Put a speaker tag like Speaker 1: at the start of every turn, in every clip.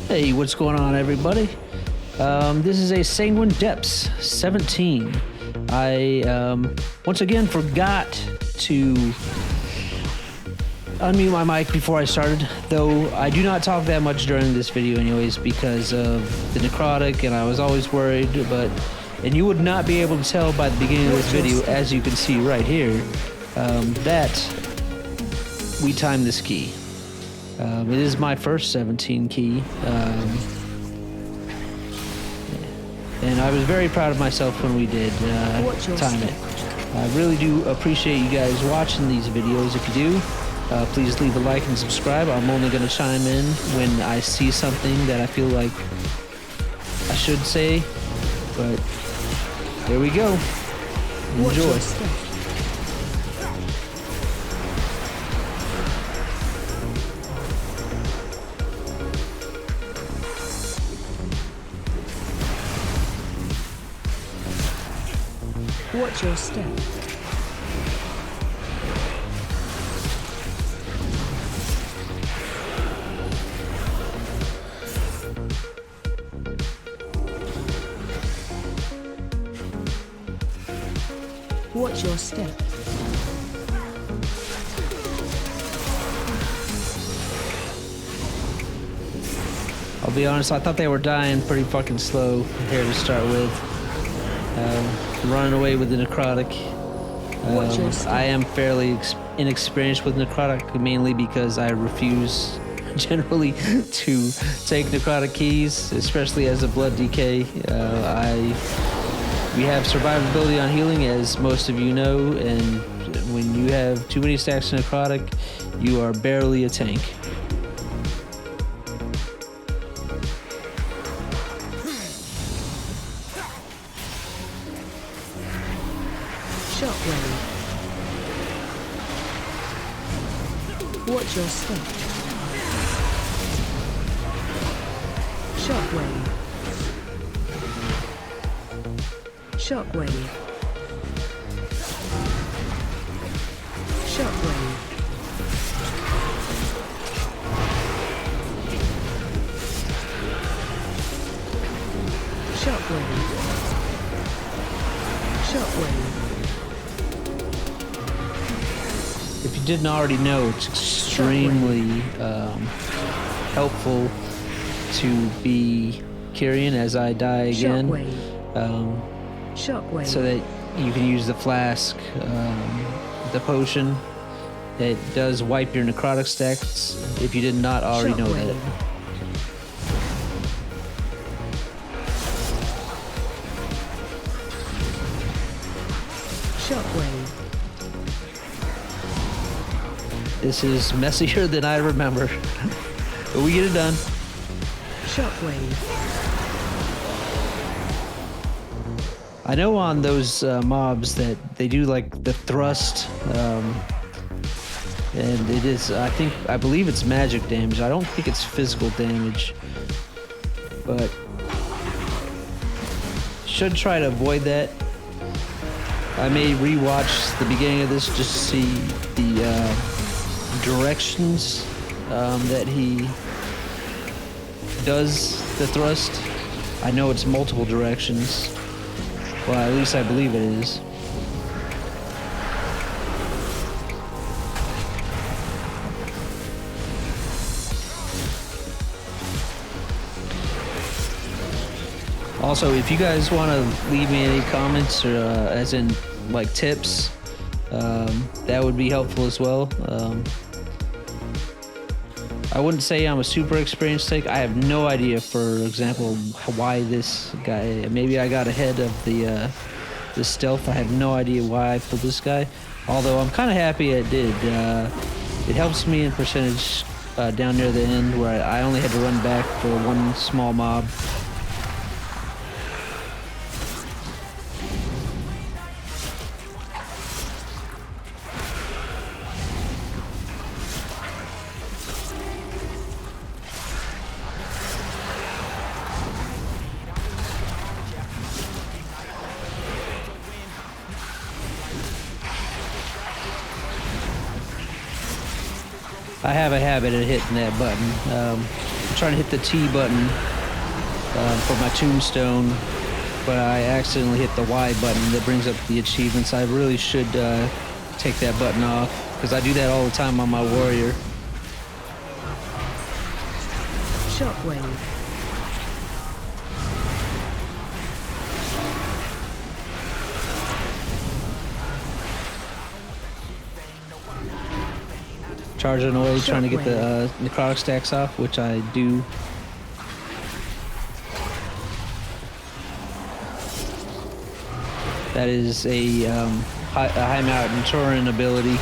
Speaker 1: Hey, what's going on, everybody? This is a Sanguine Depths 17. I once again forgot to unmute my mic before I started, though I do not talk that much during this video anyways because of the necrotic, and I was always worried, and you would not be able to tell by the beginning of this video, as you can see right here, that we timed this key. It is my first 17 key, and I was very proud of myself when we did time it. I really do appreciate you guys watching these videos. If you do, please leave a like and subscribe. I'm only going to chime in when I see something that I feel like I should say, but there we go. Enjoy.
Speaker 2: Watch your step. Watch your step.
Speaker 1: I'll be honest, I thought they were dying pretty fucking slow here to start with. Running away with the necrotic. I am fairly inexperienced with necrotic, mainly because I refuse generally to take necrotic keys, especially as a blood DK. We have survivability on healing, as most of you know, and when you have too many stacks of necrotic, you are barely a tank.
Speaker 2: Shockwave. Watch your step. Shockwave. Shockwave. Shockwave. Shockwave. Shockwave.
Speaker 1: If you didn't already know, it's extremely helpful to be Kyrian as I die again,
Speaker 2: Shockwave.
Speaker 1: so that you can use the flask, the potion that does wipe your necrotic stacks, if you did not already know that.
Speaker 2: Shockwave.
Speaker 1: This is messier than I remember, but we get it done.
Speaker 2: Shockwave.
Speaker 1: I know on those mobs that they do like the thrust, and it is, I believe it's magic damage. I don't think it's physical damage, but should try to avoid that. I may rewatch the beginning of this just to see the directions that he does the thrust. I know it's multiple directions. Well, at least I believe it is. Also, if you guys want to leave me any comments, or as in like tips, that would be helpful as well. I wouldn't say I'm a super experienced tank. I have no idea, for example, why this guy, maybe I got ahead of the stealth. I have no idea why I pulled this guy, although I'm kind of happy I did. It helps me in percentage down near the end, where I only had to run back for one small mob. I have a habit of hitting that button. trying to hit the T button for my tombstone, but I accidentally hit the Y button that brings up the achievements. I really should take that button off, because I do that all the time on my warrior.
Speaker 2: Shockwave.
Speaker 1: Charging away, trying to get the necrotic stacks off, which I do. That is a high mountain Turin ability.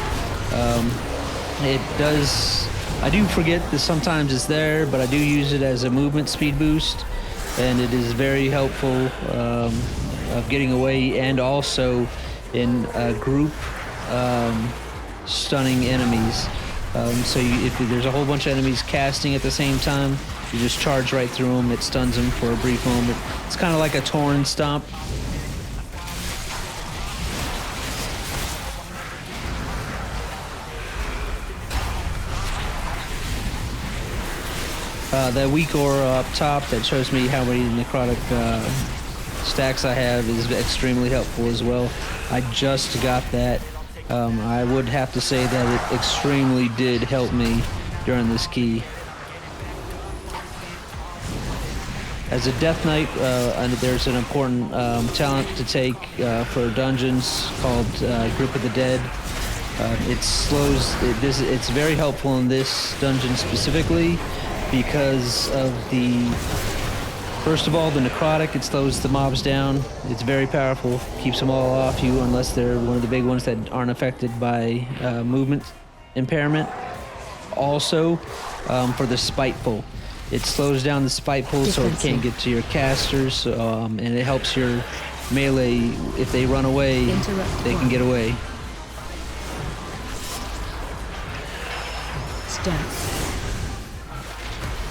Speaker 1: It does. I do forget that sometimes it's there, but I do use it as a movement speed boost, and it is very helpful of getting away, and also in group stunning enemies. So if there's a whole bunch of enemies casting at the same time, you just charge right through them. It stuns them for a brief moment. It's kind of like a Torn Stomp. The weak aura up top that shows me how many necrotic stacks I have is extremely helpful as well. I just got that. I would have to say that it extremely did help me during this key. As a Death Knight, there's an important talent to take for dungeons called Grip of the Dead. It slows. It's very helpful in this dungeon specifically because of first of all, the necrotic. It slows the mobs down. It's very powerful. Keeps them all off you unless they're one of the big ones that aren't affected by movement impairment. Also, for the spiteful, it slows down the spiteful so it can't get to your casters, and it helps your melee. If they run away, they can get away.
Speaker 2: Stack.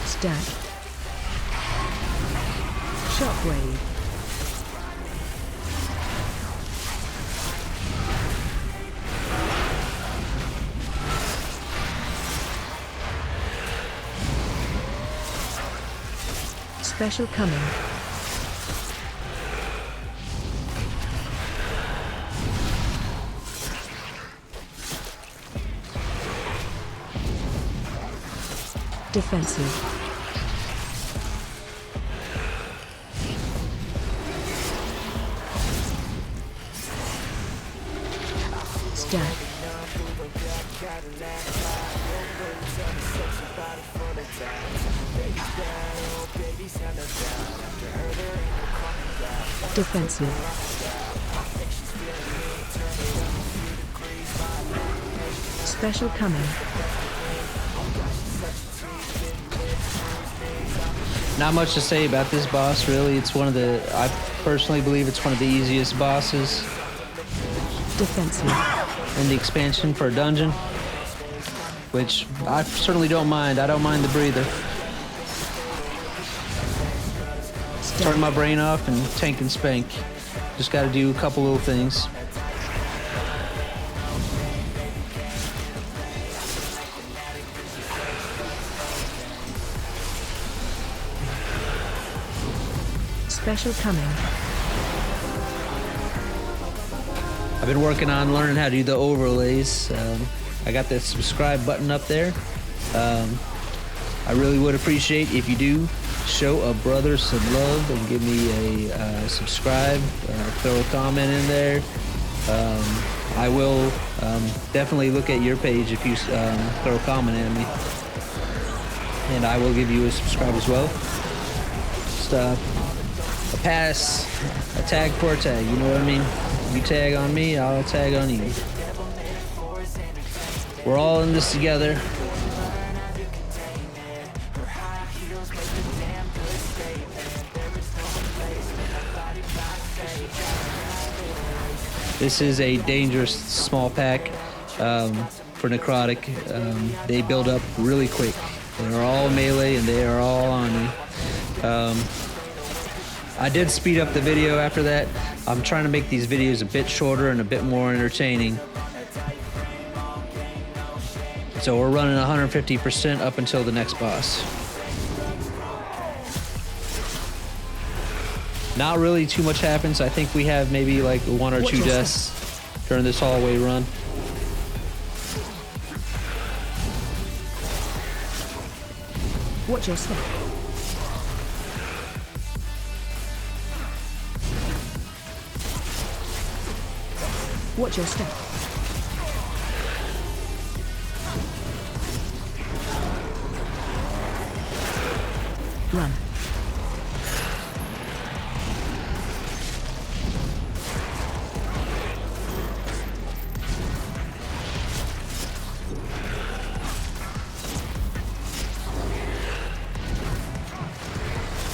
Speaker 2: Stack. Shockwave. Special coming. Defensive. Stack. Defensive. Special coming.
Speaker 1: Not much to say about this boss, really. It's one of the, I personally believe it's one of the easiest bosses
Speaker 2: Defensive.
Speaker 1: in the expansion for a dungeon, which I certainly don't mind. I don't mind the breather. Turn my brain off and tank and spank. Just got to do a couple little things.
Speaker 2: Special coming.
Speaker 1: I've been working on learning how to do the overlays. I got the subscribe button up there. I really would appreciate if you do show a brother some love and give me a subscribe, throw a comment in there. I will definitely look at your page if you throw a comment at me, and I will give you a subscribe as well. Just a pass, a tag for a tag, you know what I mean? You tag on me, I'll tag on you. We're all in this together. This is a dangerous small pack for necrotic. They build up really quick. They're all melee and they are all on you. I did speed up the video after that. I'm trying to make these videos a bit shorter and a bit more entertaining. So we're running 150% up until the next boss. Not really too much happens. I think we have maybe like 1 or 2 deaths during this hallway run.
Speaker 2: Watch your step. Watch your step. Run.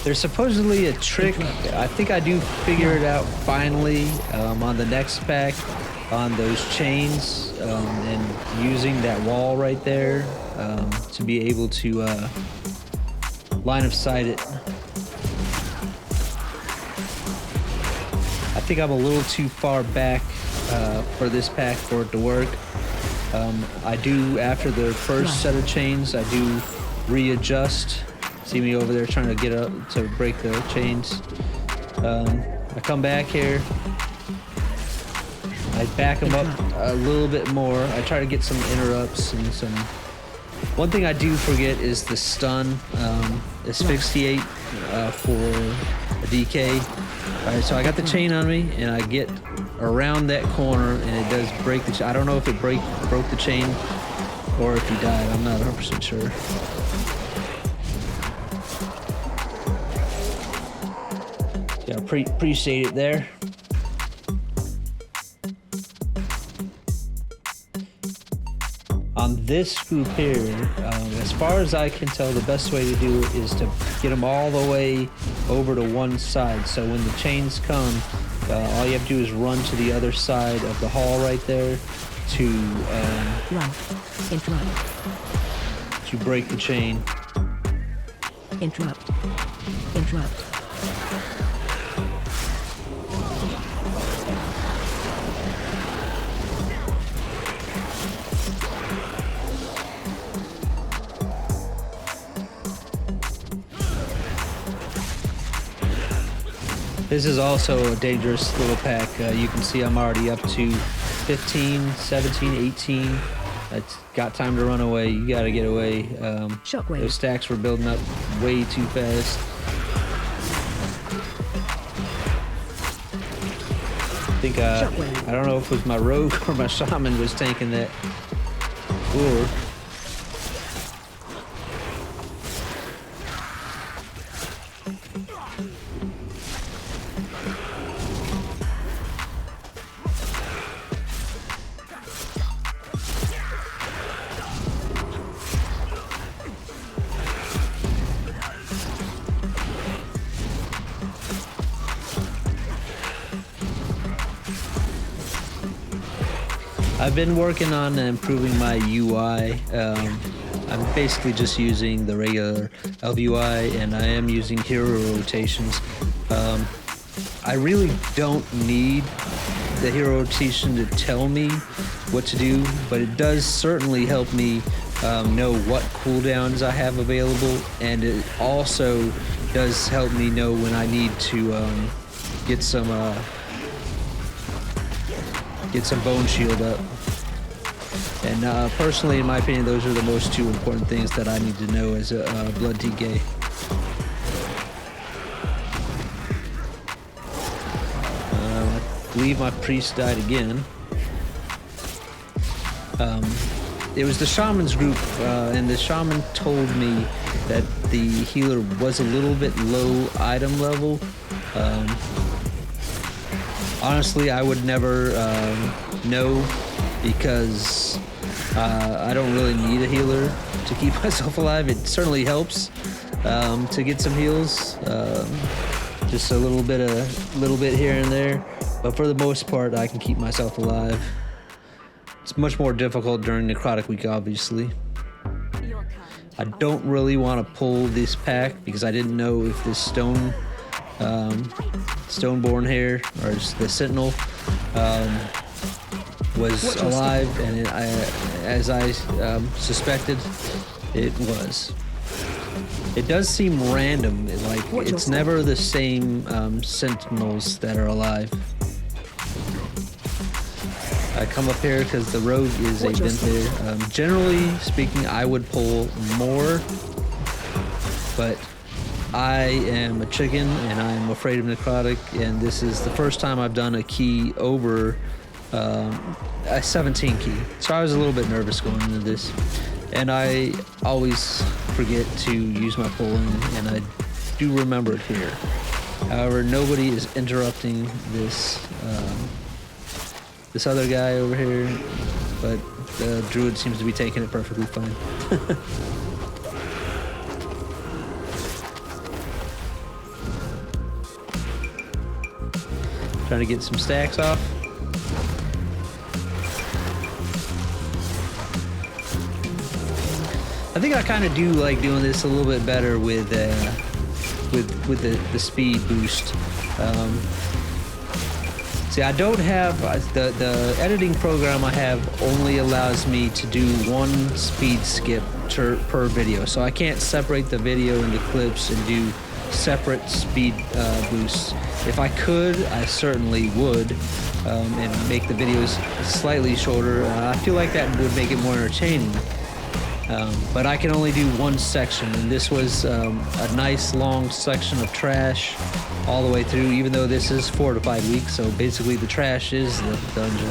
Speaker 1: There's supposedly a trick. I think I do figure it out finally on the next pack on those chains and using that wall right there to be able to line of sight it. I think I'm a little too far back for this pack for it to work. I do, after the first set of chains, I do readjust. See me over there trying to get up to break the chains. I come back here. I back them up a little bit more. I try to get some interrupts and some... One thing I do forget is the stun, asphyxiate for a DK. Alright, so I got the chain on me and I get around that corner and it does break the chain. I don't know if it broke the chain or if he died. I'm not 100% sure. Yeah, appreciate it there. On this group here, as far as I can tell, the best way to do it is to get them all the way over to one side. So when the chains come, all you have to do is run to the other side of the hall right there to
Speaker 2: Run. Interrupt.
Speaker 1: to break the chain.
Speaker 2: Interrupt. Interrupt.
Speaker 1: This is also a dangerous little pack. You can see I'm already up to 15, 17, 18. It's got time to run away. You gotta get away.
Speaker 2: Shockwave.
Speaker 1: Those stacks were building up way too fast. I think, I don't know if it was my rogue or my shaman was tanking that. Or I've been working on improving my UI. I'm basically just using the regular LVUI and I am using hero rotations. I really don't need the hero rotation to tell me what to do, but it does certainly help me know what cooldowns I have available, and it also does help me know when I need to get some bone shield up. And personally, in my opinion, those are the most two important things that I need to know as a blood TK. I believe my priest died again. It was the shaman's group, and the shaman told me that the healer was a little bit low item level. Honestly, I would never know, because I don't really need a healer to keep myself alive. It certainly helps to get some heals, just a little bit here and there. But for the most part, I can keep myself alive. It's much more difficult during necrotic week, obviously. I don't really want to pull this pack because I didn't know if this Stoneborn here, or the Sentinel, was alive, and as I suspected, it was. It does seem random, like
Speaker 2: Watch your
Speaker 1: it's
Speaker 2: step.
Speaker 1: never the same sentinels that are alive. I come up here because the rogue is a
Speaker 2: Watch your
Speaker 1: Vinther. Generally speaking, I would pull more, but I am a chicken and I am afraid of necrotic, and this is the first time I've done a key over a 17 key. So I was a little bit nervous going into this, and I always forget to use my pulling, and I do remember it here. However, nobody is interrupting this this other guy over here, but the druid seems to be taking it perfectly fine. Trying to get some stacks off. I think I kind of do like doing this a little bit better with the speed boost. See, I don't have the editing program I have only allows me to do one speed skip per video, so I can't separate the video into clips and do separate speed boosts. If I could, I certainly would, and make the videos slightly shorter. I feel like that would make it more entertaining. But I can only do one section, and this was a nice long section of trash all the way through, even though this is 4 to 5 weeks, so basically the trash is the dungeon.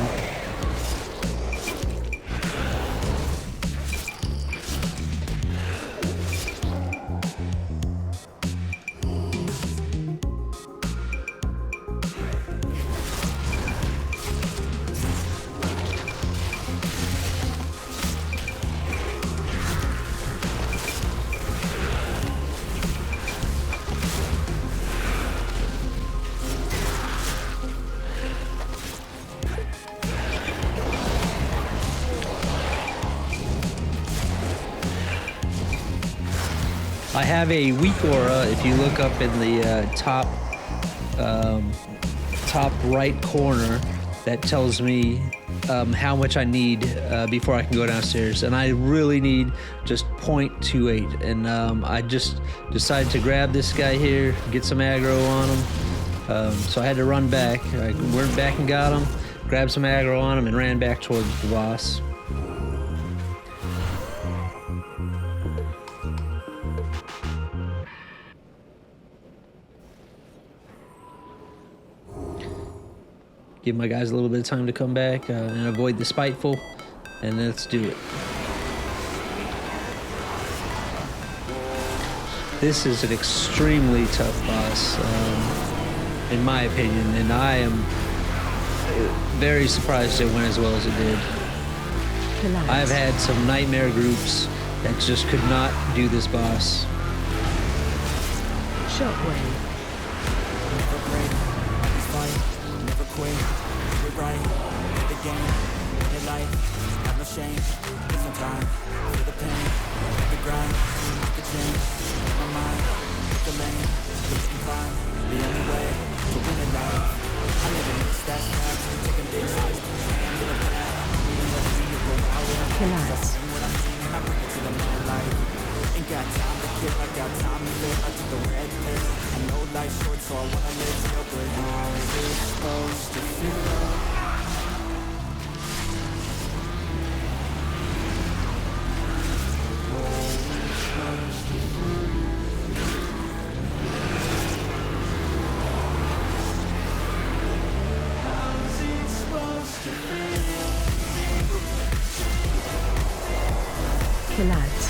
Speaker 1: I have a weak aura. If you look up in the top right corner, that tells me how much I need before I can go downstairs, and I really need just 0.28. And I just decided to grab this guy here, get some aggro on him. So I had to run back. I went back and got him, grabbed some aggro on him, and ran back towards the boss. Give my guys a little bit of time to come back and avoid the spiteful, and let's do it. This is an extremely tough boss, in my opinion, and I am very surprised it went as well as it did. I have had some nightmare groups that just could not do this boss.
Speaker 2: Shockwave.
Speaker 3: Never break, always fight, never quit. You're right, the game, your life, have no shame. There's no time, feel the pain, the grind, the change. My mind, the lane, we can climb. The only way to win in life. I never miss that step, taking big steps, hand to the path. Moving up to you, go out there.
Speaker 2: Collapse.
Speaker 3: See what I'm seeing, I bring it to the man life. Ain't got time to kill, I got time to live. I took the red pill. I know life's short, so I wanna live real good. How is it supposed to feel?
Speaker 2: Collapse.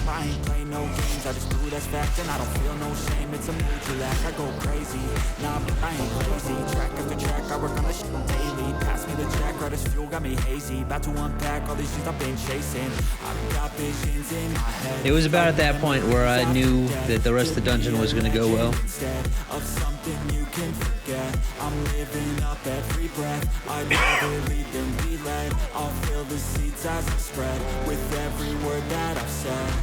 Speaker 3: I ain't play no games, I just do that's fact. And I don't feel no shame, it's a mood you lack. I go crazy, nah but I ain't crazy. Track after track, I work on this shit daily. Pass me the jack, right as fuel, got me hazy. About to unpack all these things I've been chasing. I've got visions in my head.
Speaker 1: It was about at that point where I knew that the rest of the dungeon was going to go well.
Speaker 3: Instead of something you can forget, I'm living up every breath. I'd rather lead than be led. I'll fill the seeds as I spread with every word that I've said.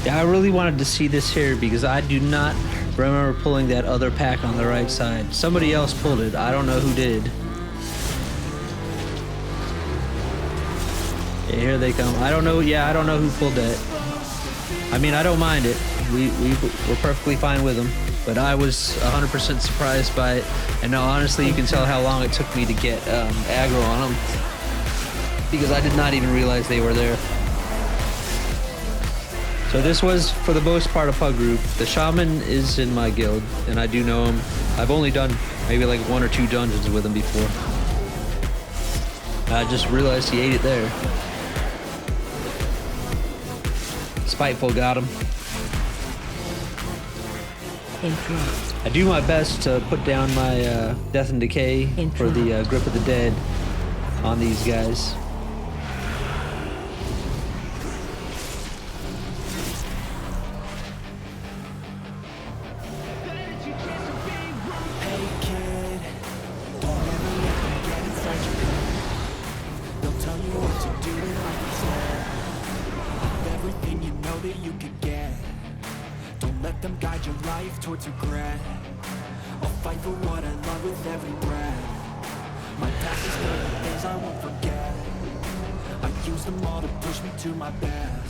Speaker 1: Yeah, I really wanted to see this here because I do not remember pulling that other pack on the right side. Somebody else pulled it. I don't know who did. Yeah, here they come. I don't know. Yeah, I don't know who pulled that. I mean, I don't mind it. We're perfectly fine with them. But I was 100% surprised by it. And now, honestly, you can tell how long it took me to get aggro on them. Because I did not even realize they were there. So this was, for the most part, a pug group. The shaman is in my guild, and I do know him. I've only done maybe like 1 or 2 dungeons with him before. I just realized he ate it there. Spiteful got him.
Speaker 2: Interrupt.
Speaker 1: I do my best to put down my Death and Decay for the Grip of the Dead on these guys.
Speaker 3: Them guide your life towards regret. I'll fight for what I love with every breath. My past is full of things I won't forget. I use them all to push me to my best.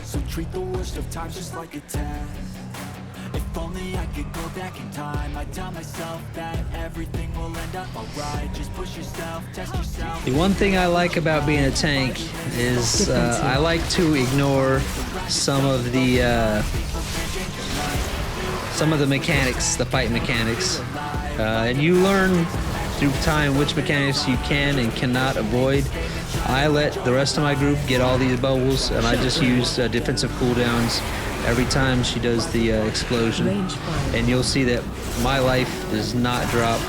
Speaker 3: So treat the worst of times just like a test. If only I could go back in time, I'd tell myself that everything will end up alright. Just push yourself, test yourself.
Speaker 1: The one thing I like about being a tank is I like to ignore some of the mechanics, the fight mechanics, and you learn through time which mechanics you can and cannot avoid. I let the rest of my group get all these bubbles, and I just use defensive cooldowns every time she does the explosion, and you'll see that my life does not drop,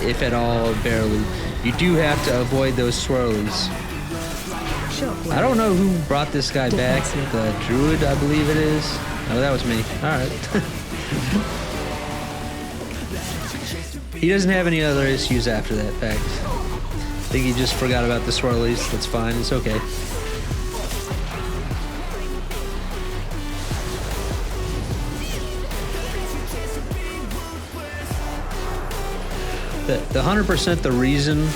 Speaker 1: if at all, barely. You do have to avoid those swirlies. I don't know who brought this guy back, the druid, I believe it is. Oh, that was me. Alright. He doesn't have any other issues after that fact. I think he just forgot about the swirlies. That's fine. It's okay. The 100% the reason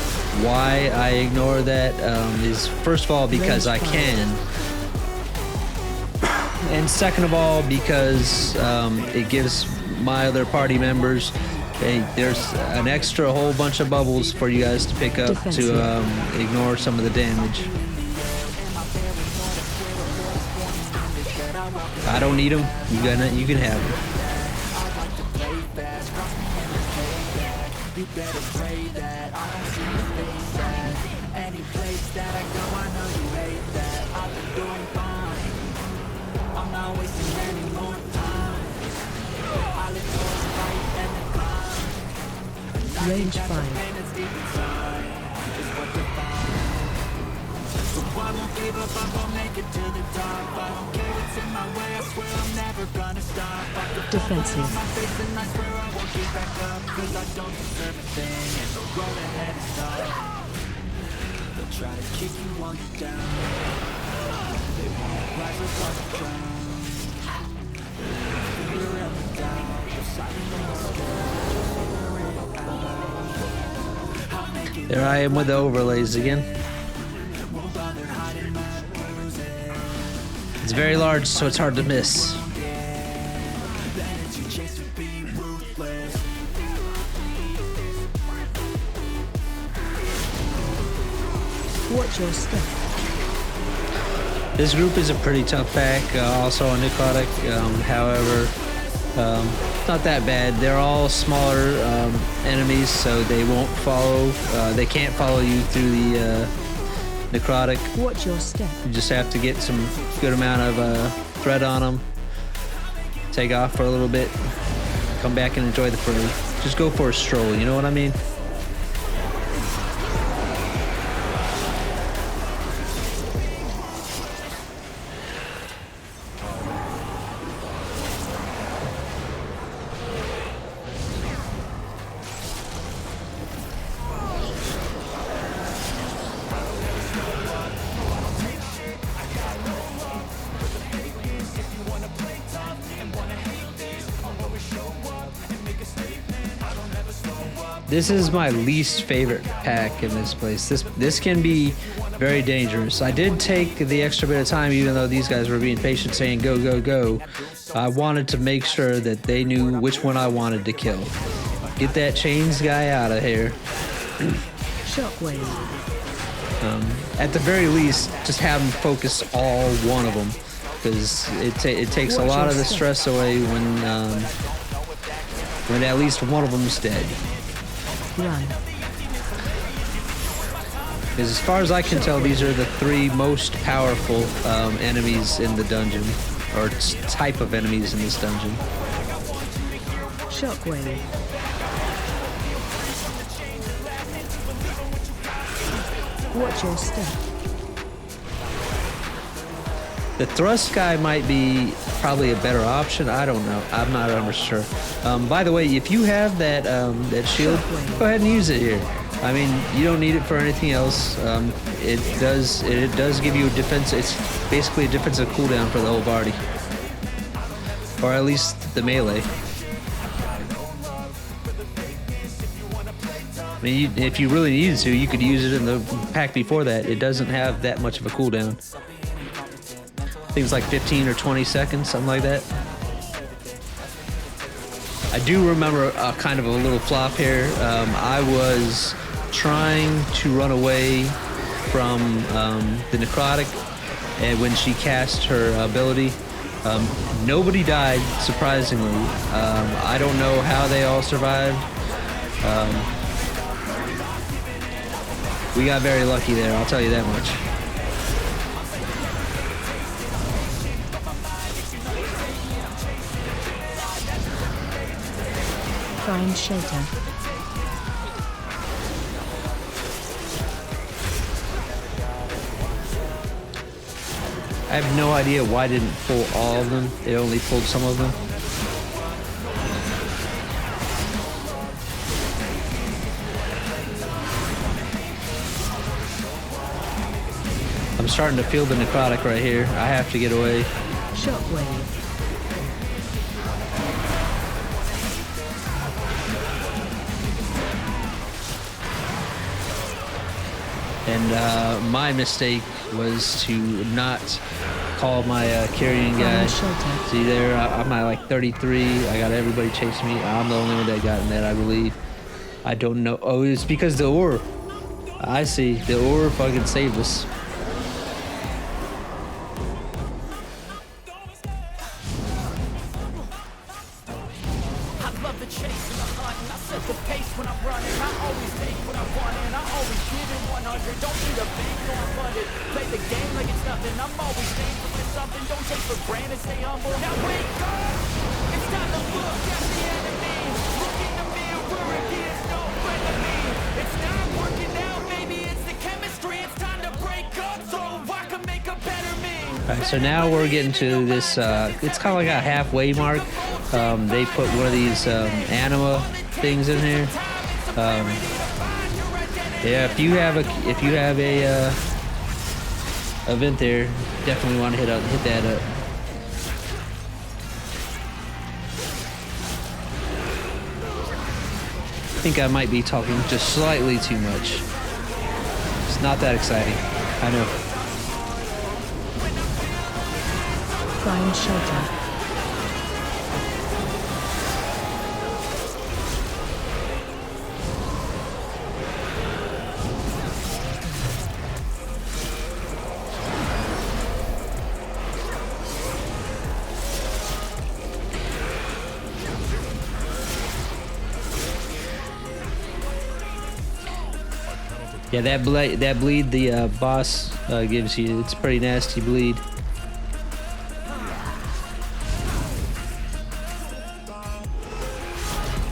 Speaker 1: why I ignore that is, first of all, because I can. And second of all, because it gives my other party members, there's an extra whole bunch of bubbles for you guys to pick up to ignore some of the damage. I don't need them. You can have them. You better pray that I don't see your face at any place that I go. I know you hate that. I've been doing fine. I'm not wasting any more time. I live for the fight and the climb. Range 5. Pain that's deep inside is what defines. So I won't give up. I'm gonna make it to the top. I don't care what's in my way. I swear I'm never gonna stop. Defensive. On my face and I swear I won't get back up, 'cause I don't deserve a thing, and the road ahead is tough. They'll try to keep you while you're down. They won't rise up while you drown. Fear and the doubt, the silence is there I am with the overlays again. It's very large, so it's hard to miss.
Speaker 2: Watch your step.
Speaker 1: This group is a pretty tough pack, also a necrotic, however, not that bad. They're all smaller enemies, so they won't follow, they can't follow you through the necrotic.
Speaker 2: Watch your step.
Speaker 1: You just have to get some good amount of thread on them, take off for a little bit, come back and enjoy the fray. Just go for a stroll, you know what I mean? This is my least favorite pack in this place. This can be very dangerous. I did take the extra bit of time, even though these guys were being patient, saying go, go, go. I wanted to make sure that they knew which one I wanted to kill. Get that chains guy out of here.
Speaker 2: Shockwave.
Speaker 1: At the very least, just have them focus all one of them, because it takes a lot of the stress away when at least one of them's dead.
Speaker 2: Run.
Speaker 1: Because as far as I can tell, these are the 3 most powerful enemies in the dungeon, or type of enemies in this dungeon.
Speaker 2: Shockwave. Watch your step.
Speaker 1: The thrust guy might be probably a better option. I don't know. I'm not sure. By the way, if you have that that shield, go ahead and use it here. I mean, you don't need it for anything else. It does give you a defense. It's basically a defensive cooldown for the whole party, or at least the melee. I mean, if you really needed to, you could use it in the pack before that. It doesn't have that much of a cooldown. Things like 15 or 20 seconds, something like that. I do remember a kind of a little flop here. I was trying to run away from the necrotic, and when she cast her ability, nobody died, surprisingly. I don't know how they all survived. We got very lucky there, I'll tell you that much.
Speaker 2: Find shelter.
Speaker 1: I have no idea why it didn't pull all of them. It only pulled some of them. I'm starting to feel the necrotic right here. I have to get away.
Speaker 2: Shockwave.
Speaker 1: And my mistake was to not call my carrying guy. See there, I'm at like 33. I got everybody chasing me. I'm the only one that got in that, I believe. I don't know. Oh, it's because the ore. I see. The ore fucking saved us. Alright, so now we're getting to this, it's kind of like a halfway mark. They put one of these anima things in here. Yeah, if you have a event there, definitely want to hit that up. I think I might be talking just slightly too much. It's not that exciting, I know.
Speaker 2: Find shelter. Yeah, that bleed the boss gives you, it's pretty nasty bleed.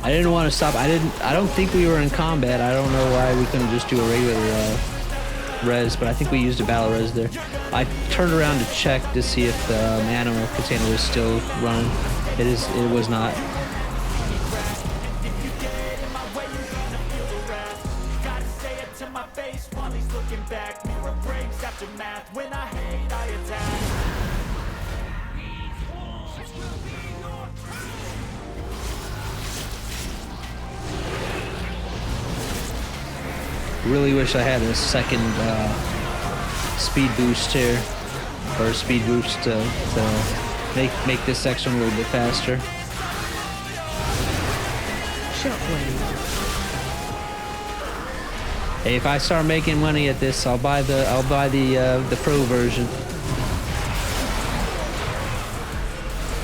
Speaker 2: I didn't want to stop. I don't think we were in combat. I don't know why we couldn't just do a regular res, but I think we used a battle res there. I turned around to check to see if the anima container was still running. It was not. Really wish I had a second speed boost here, or speed boost to make this section a little bit faster.
Speaker 4: Shockwave.
Speaker 2: Hey, if I start making money at this, I'll buy the pro version.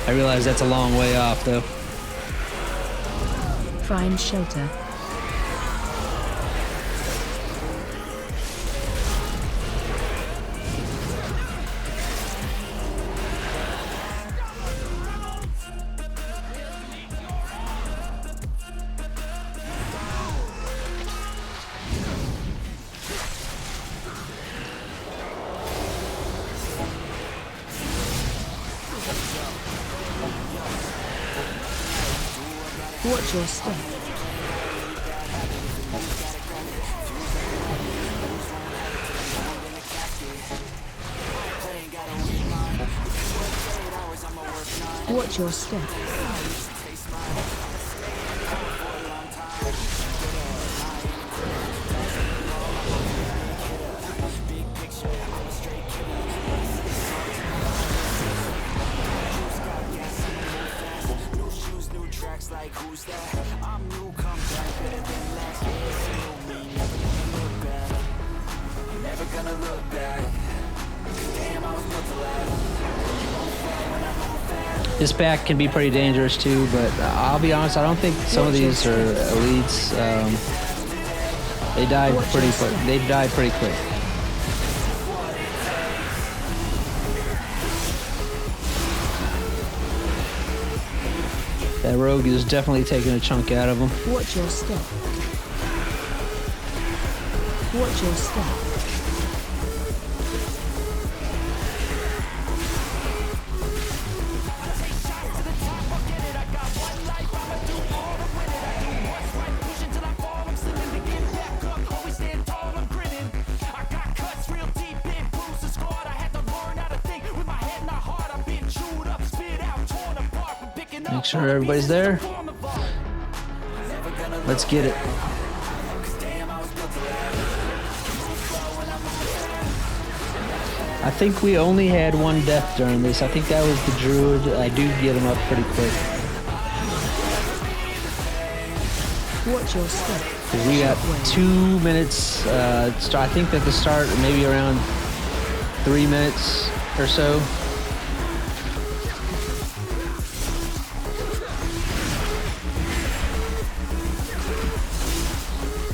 Speaker 2: I realize that's a long way off, though.
Speaker 4: Find shelter. Watch your step. Watch your step.
Speaker 3: Like who's that? I'm new, come back, better than last year. Never gonna look back. Damn, I was built to last.
Speaker 2: This back can be pretty dangerous too, but I'll be honest, I don't think some of these are elites. They died pretty quick. They died pretty quick. That rogue is definitely taking a chunk out of him.
Speaker 4: Watch your step. Watch your step.
Speaker 2: Make sure everybody's there. Let's get it. I think we only had one death during this. I think that was the druid. I do get him up pretty quick.
Speaker 4: Watch your step.
Speaker 2: We got 2 minutes. I think at the start, maybe around 3 minutes or so.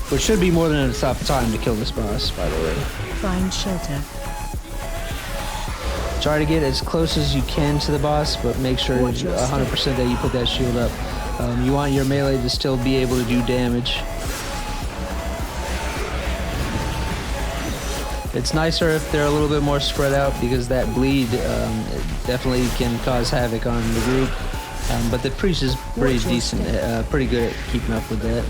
Speaker 2: Which should be more than enough time to kill this boss, by the way.
Speaker 4: Find shelter.
Speaker 2: Try to get as close as you can to the boss, but make sure 100% that you put that shield up. You want your melee to still be able to do damage. It's nicer if they're a little bit more spread out, because that bleed definitely can cause havoc on the group. But the priest is pretty decent, pretty good at keeping up with that.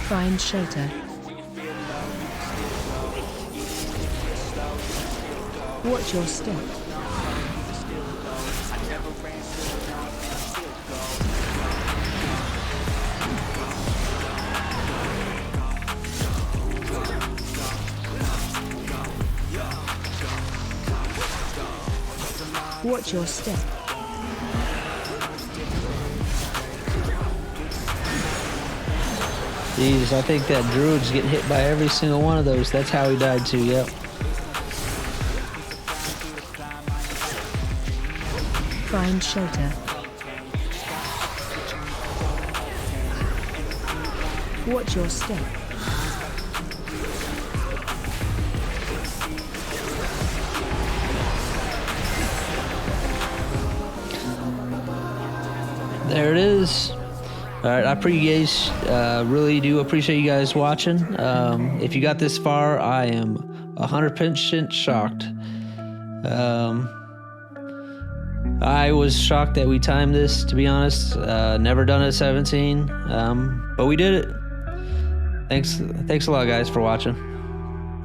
Speaker 4: Find shelter. Watch your step. Watch your step.
Speaker 2: Jeez, I think that druid's getting hit by every single one of those. That's how he died too, yep.
Speaker 4: Find shelter. Watch your step.
Speaker 2: There it is. All right, really do appreciate you guys watching. If you got this far, I am 100% shocked. I was shocked that we timed this, to be honest. Never done it at 17, but we did it. Thanks a lot, guys, for watching.